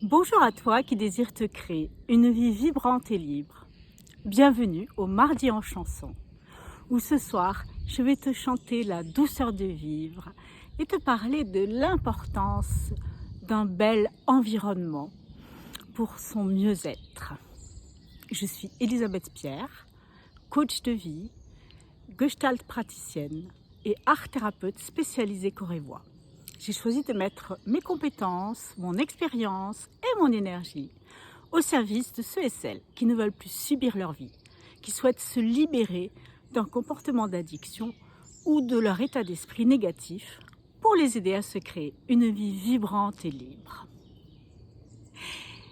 Bonjour à toi qui désire te créer une vie vibrante et libre. Bienvenue au Mardi en chanson, où ce soir, je vais te chanter la douceur de vivre et te parler de l'importance d'un bel environnement pour son mieux-être. Je suis Elisabeth Pierre, coach de vie, gestalt praticienne et art thérapeute spécialisée corps et voix. J'ai choisi de mettre mes compétences, mon expérience et mon énergie au service de ceux et celles qui ne veulent plus subir leur vie, qui souhaitent se libérer d'un comportement d'addiction ou de leur état d'esprit négatif pour les aider à se créer une vie vibrante et libre.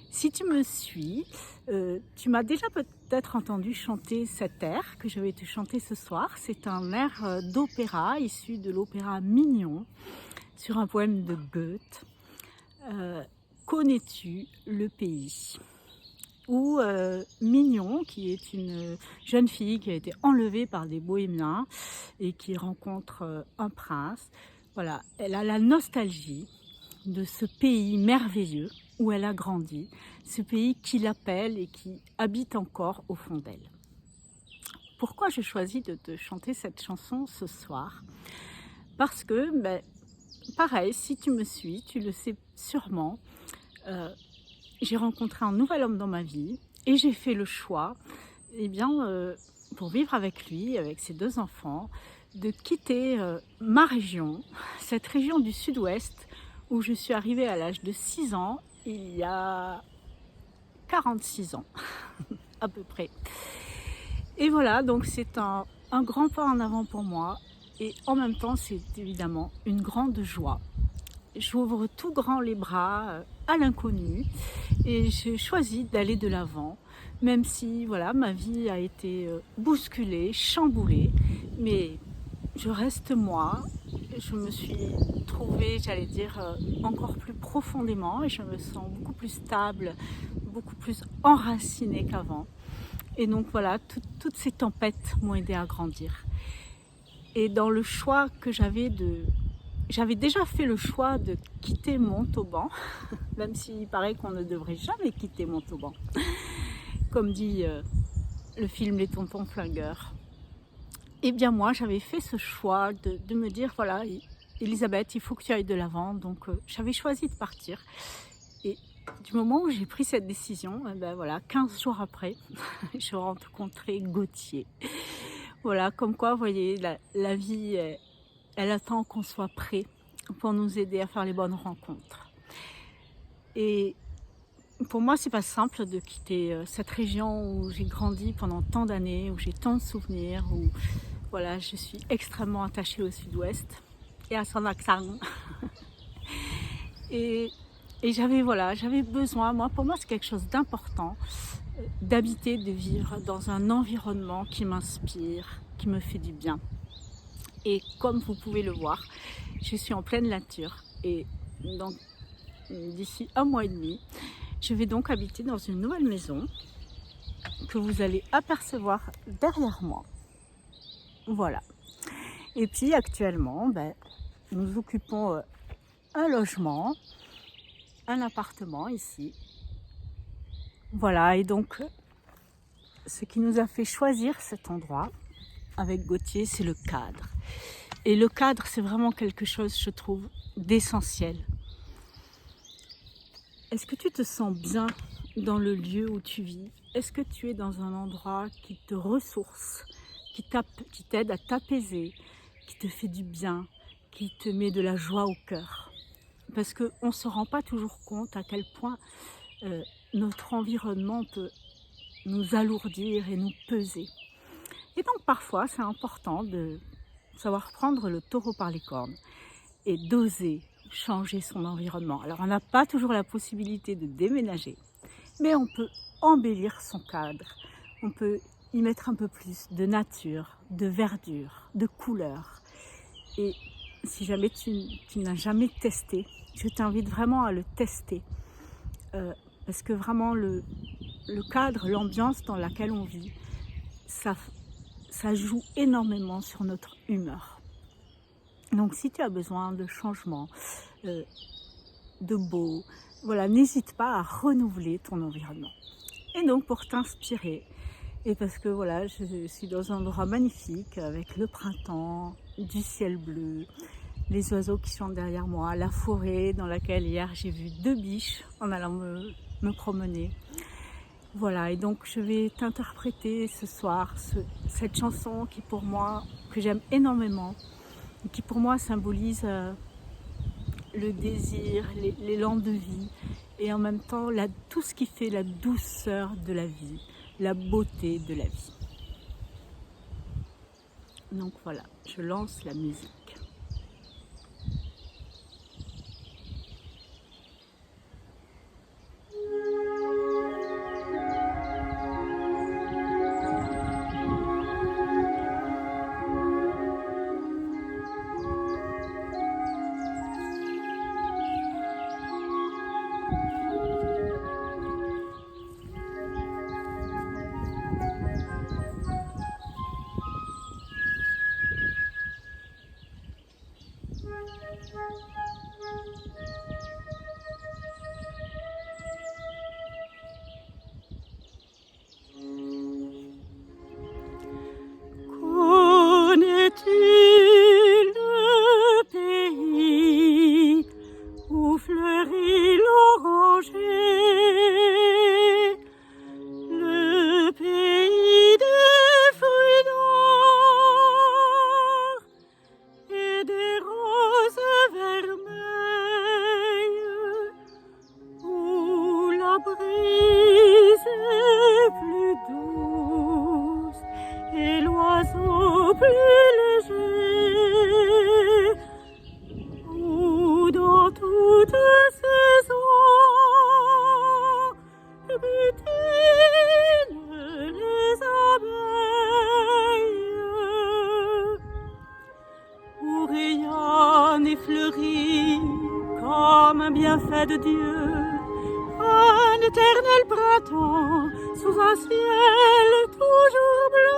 Si tu me suis, tu m'as déjà peut-être entendu chanter cet air que je vais te chanter ce soir. C'est un air d'opéra issu de l'opéra Mignon, sur un poème de Goethe, Connais-tu le pays ? Où Mignon, qui est une jeune fille qui a été enlevée par des bohémiens et qui rencontre un prince, voilà, elle a la nostalgie de ce pays merveilleux où elle a grandi, ce pays qui l'appelle et qui habite encore au fond d'elle. Pourquoi j'ai choisi de te chanter cette chanson ce soir ? Parce que, pareil, si tu me suis, tu le sais sûrement, j'ai rencontré un nouvel homme dans ma vie et j'ai fait le choix, pour vivre avec lui, avec ses 2 enfants, de quitter ma région, cette région du sud-ouest où je suis arrivée à l'âge de 6 ans, il y a 46 ans à peu près. Et voilà, donc c'est un grand pas en avant pour moi et en même temps c'est évidemment une grande joie. J'ouvre tout grand les bras à l'inconnu et j'ai choisi d'aller de l'avant, même si voilà, ma vie a été bousculée, chamboulée, mais je reste moi. Je me suis trouvée, j'allais dire, encore plus profondément et je me sens beaucoup plus stable, beaucoup plus enracinée qu'avant. Et donc voilà, toutes ces tempêtes m'ont aidée à grandir. Et dans le choix que j'avais déjà fait le choix de quitter Montauban, même s'il paraît qu'on ne devrait jamais quitter Montauban, comme dit le film Les Tontons Flingueurs. Eh bien moi, j'avais fait ce choix de me dire, voilà, Elisabeth, il faut que tu ailles de l'avant. Donc j'avais choisi de partir. Et du moment où j'ai pris cette décision, 15 jours après, je rencontrais Gauthier. Voilà, comme quoi, vous voyez, la vie, elle attend qu'on soit prêt pour nous aider à faire les bonnes rencontres. Et pour moi, c'est pas simple de quitter cette région où j'ai grandi pendant tant d'années, où j'ai tant de souvenirs, où voilà, je suis extrêmement attachée au sud-ouest et à son accent. Et j'avais besoin, pour moi c'est quelque chose d'important, d'habiter, de vivre dans un environnement qui m'inspire, qui me fait du bien. Et comme vous pouvez le voir, je suis en pleine nature et donc d'ici 1 mois et demi, je vais donc habiter dans une nouvelle maison que vous allez apercevoir derrière moi. Voilà. Et puis actuellement, nous occupons un logement, un appartement ici. Voilà, et donc ce qui nous a fait choisir cet endroit avec Gauthier, c'est le cadre. Et le cadre, c'est vraiment quelque chose, je trouve, d'essentiel. Est-ce que tu te sens bien dans le lieu où tu vis ? Est-ce que tu es dans un endroit qui te ressource, qui t'aide à t'apaiser, qui te fait du bien, qui te met de la joie au cœur ? Parce qu'on ne se rend pas toujours compte à quel point notre environnement peut nous alourdir et nous peser. Et donc parfois, c'est important de savoir prendre le taureau par les cornes et d'oser changer son environnement. Alors on n'a pas toujours la possibilité de déménager, mais on peut embellir son cadre. On peut y mettre un peu plus de nature, de verdure, de couleurs. Et si jamais tu n'as jamais testé, je t'invite vraiment à le tester. Parce que vraiment le cadre, l'ambiance dans laquelle on vit, ça joue énormément sur notre humeur. Donc si tu as besoin de changement, de beau. Voilà, n'hésite pas à renouveler ton environnement. Et donc pour t'inspirer, et parce que voilà, je suis dans un endroit magnifique avec le printemps, du ciel bleu, les oiseaux qui chantent derrière moi, la forêt dans laquelle hier j'ai vu 2 biches en allant me promener. Voilà, et donc je vais t'interpréter ce soir cette chanson qui pour moi, que j'aime énormément, et qui pour moi symbolise le désir, l'élan de vie, et en même temps tout ce qui fait la douceur de la vie, la beauté de la vie. Donc voilà, je lance la musique. Comme un bienfait de Dieu, un éternel printemps sous un ciel toujours bleu.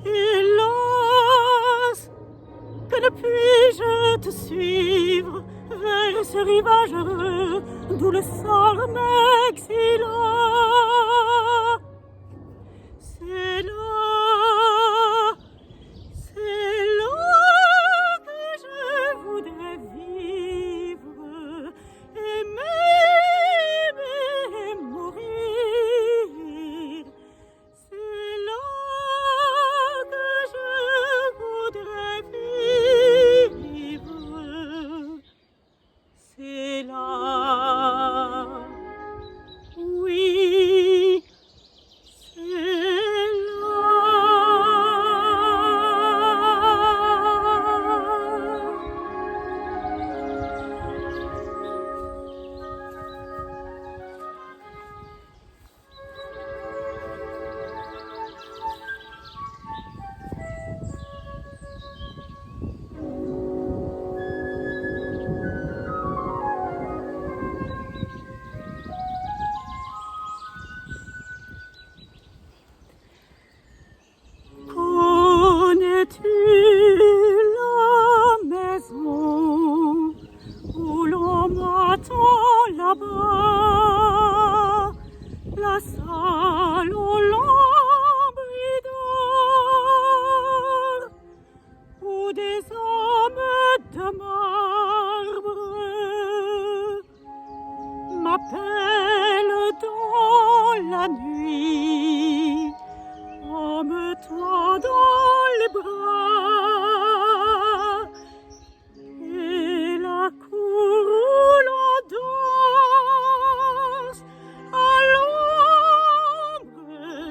Hélas, que ne puis-je te suivre vers ce rivage heureux d'où le sort m'exila. Là-bas, la salle aux lambris d'or, où des hommes de marbre m'appellent dans la nuit, en me tendant les bras, et la cour où l'on danse à l'ombre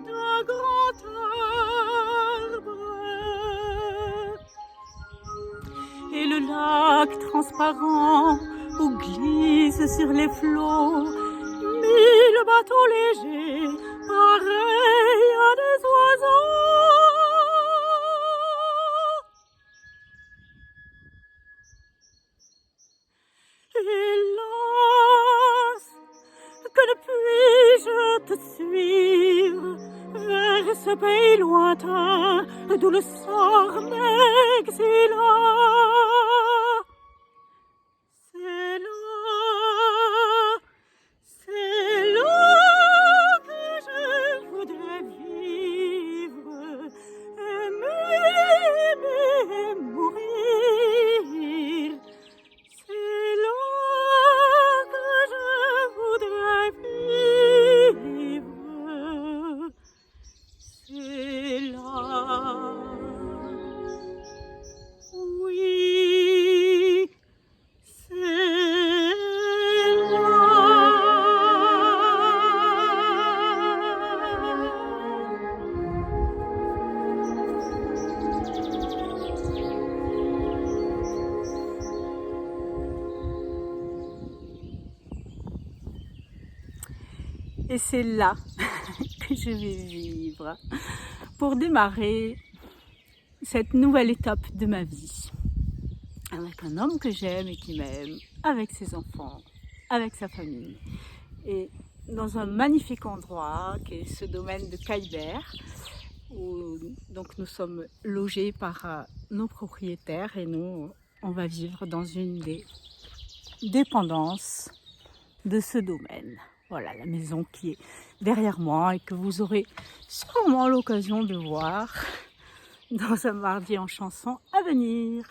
d'un grand arbre, et le lac transparent où glissent sur les flots 1000 bateaux légers, pareils à des oiseaux. Hélas, que ne puis-je te suivre vers ce pays lointain d'où le sort m'exila. C'est là que je voudrais vivre, aimer, mourir. C'est là que je voudrais vivre. C'est là. Oui, c'est là. Et c'est là que je vais vivre pour démarrer cette nouvelle étape de ma vie. Avec un homme que j'aime et qui m'aime, avec ses enfants, avec sa famille. Et dans un magnifique endroit qui est ce domaine de Caillebert, où donc nous sommes logés par nos propriétaires et nous, on va vivre dans une des dépendances de ce domaine. Voilà la maison qui est derrière moi et que vous aurez sûrement l'occasion de voir dans un mardi en chanson à venir.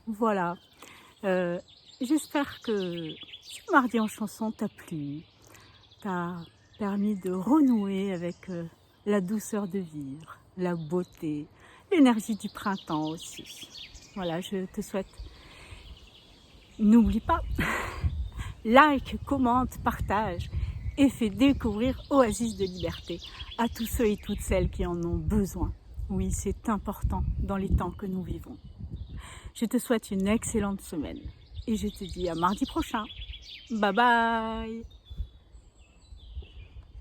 Voilà, j'espère que ce mardi en chanson t'a plu, t'a permis de renouer avec la douceur de vivre, la beauté, l'énergie du printemps aussi. Voilà, je te souhaite, n'oublie pas, like, commente, partage et fais découvrir Oasis de Liberté à tous ceux et toutes celles qui en ont besoin. Oui, c'est important dans les temps que nous vivons. Je te souhaite une excellente semaine et je te dis à mardi prochain. Bye bye!